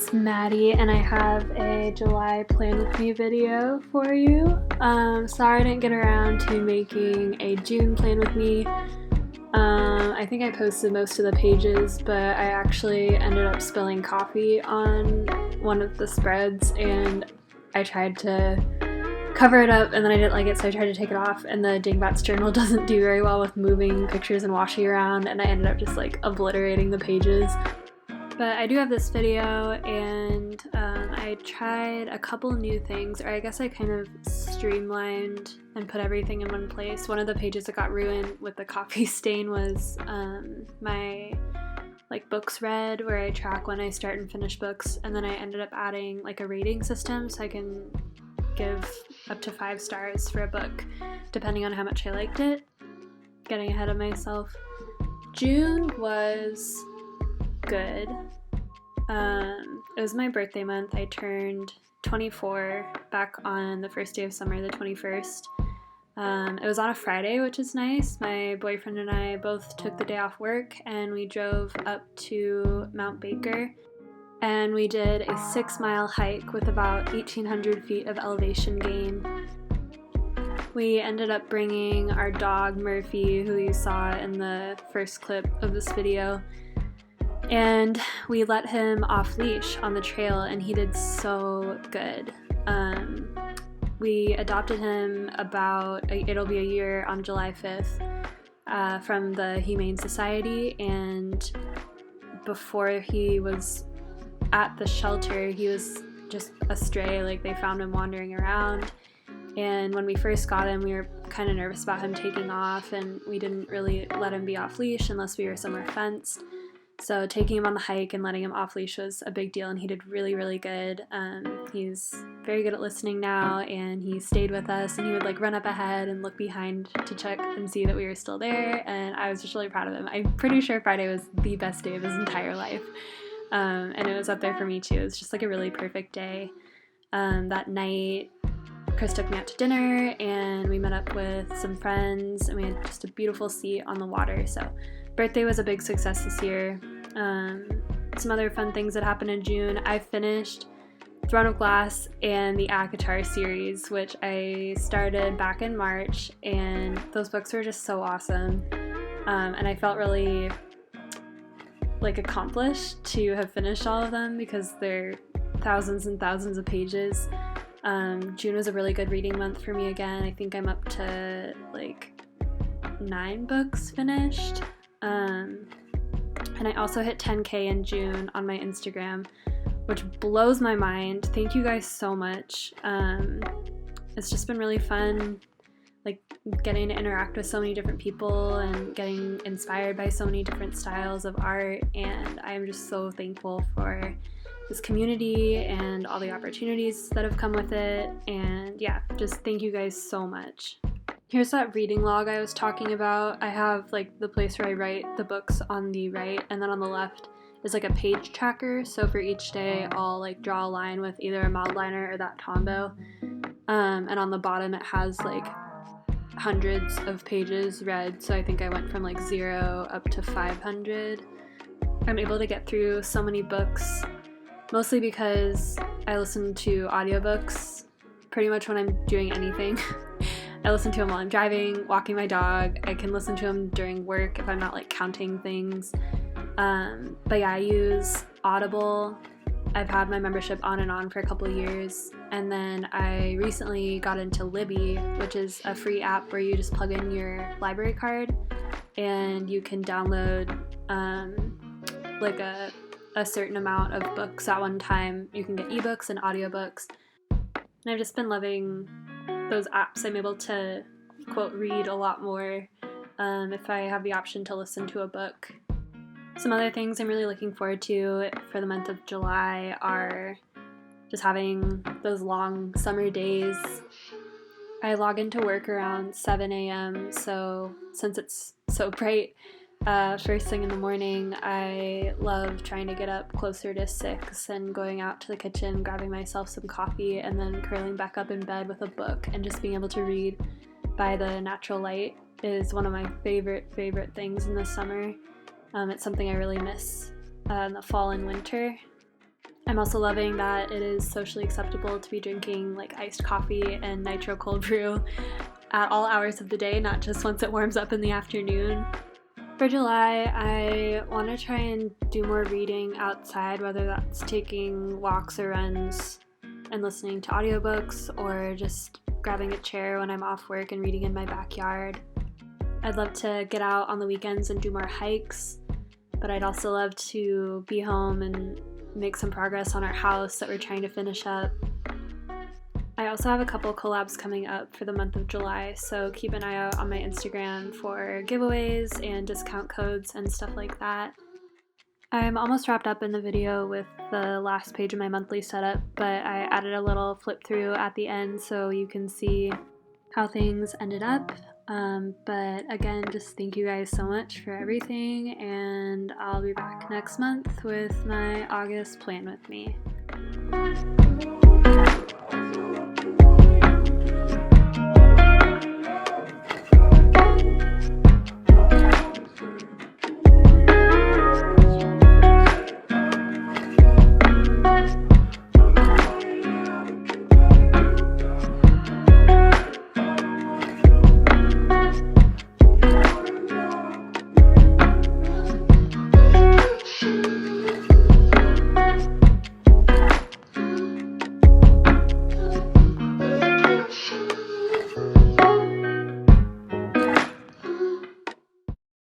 it's Maddie and I have a July plan with me video for you. Sorry I didn't get around to making a June plan with me. I think I posted most of the pages, but I actually ended up spilling coffee on one of the spreads and I tried to cover it up and then I didn't like it, so I tried to take it off, and the Dingbats journal doesn't do very well with moving pictures and washi around, and I ended up just like obliterating the pages. But I do have this video, and I tried a couple new things, or I guess I kind of streamlined and put everything in one place. One of the pages that got ruined with the coffee stain was my books read, where I track when I start and finish books, and then I ended up adding like a rating system so I can give up to 5 stars for a book depending on how much I liked it. Getting ahead of myself. June was good. It was my birthday month. I turned 24 back on the first day of summer, the 21st. It was on a Friday, which is nice. My boyfriend and I both took the day off work and we drove up to Mount Baker, and we did a 6-mile hike with about 1,800 feet of elevation gain. We ended up bringing our dog Murphy, who you saw in the first clip of this video, and we let him off leash on the trail, and he did so good. We adopted him it'll be a year on July 5th from the Humane Society, and before he was at the shelter, he was just a stray. Like, they found him wandering around, and when we first got him, we were kind of nervous about him taking off, and we didn't really let him be off leash unless we were somewhere fenced. So taking him on the hike and letting him off leash was a big deal, and he did really, really good. He's very good at listening now, and he stayed with us, and he would run up ahead and look behind to check and see that we were still there, and I was just really proud of him. I'm pretty sure Friday was the best day of his entire life. And it was up there for me too. It was just a really perfect day. That night, Chris took me out to dinner, and we met up with some friends, and we had just a beautiful seat on the water. So birthday was a big success this year. Some other fun things that happened in June. I finished Throne of Glass and the ACOTAR series, which I started back in March, and those books were just so awesome. And I felt really accomplished to have finished all of them because they're thousands and thousands of pages. June was a really good reading month for me again. I think I'm up to 9 books finished. And I also hit 10K in June on my Instagram, which blows my mind. Thank you guys so much. It's just been really fun, getting to interact with so many different people and getting inspired by so many different styles of art, and I am just so thankful for this community and all the opportunities that have come with it, and yeah, just thank you guys so much. Here's that reading log I was talking about. I have the place where I write the books on the right, and then on the left is a page tracker, so for each day I'll draw a line with either a mild liner or that tombow, and on the bottom it has hundreds of pages read, so I think I went from 0 up to 500. I'm able to get through so many books, mostly because I listen to audiobooks pretty much when I'm doing anything. I listen to them while I'm driving, walking my dog. I can listen to them during work if I'm not counting things. But yeah, I use Audible. I've had my membership on and on for a couple years, and then I recently got into Libby, which is a free app where you just plug in your library card and you can download a certain amount of books at one time. You can get ebooks and audiobooks, and I've just been loving those apps. I'm able to, quote, read a lot more if I have the option to listen to a book. Some other things I'm really looking forward to for the month of July are just having those long summer days. I log into work around 7 a.m., so since it's so bright first thing in the morning, I love trying to get up closer to 6 and going out to the kitchen, grabbing myself some coffee, and then curling back up in bed with a book and just being able to read by the natural light is one of my favorite things in the summer. It's something I really miss in the fall and winter. I'm also loving that it is socially acceptable to be drinking like iced coffee and nitro cold brew at all hours of the day, not just once it warms up in the afternoon. For July, I want to try and do more reading outside, whether that's taking walks or runs and listening to audiobooks, or just grabbing a chair when I'm off work and reading in my backyard. I'd love to get out on the weekends and do more hikes, but I'd also love to be home and make some progress on our house that we're trying to finish up. I also have a couple collabs coming up for the month of July, so keep an eye out on my Instagram for giveaways and discount codes and stuff like that. I'm almost wrapped up in the video with the last page of my monthly setup, but I added a little flip through at the end so you can see how things ended up. But again, just thank you guys so much for everything, and I'll be back next month with my August plan with me.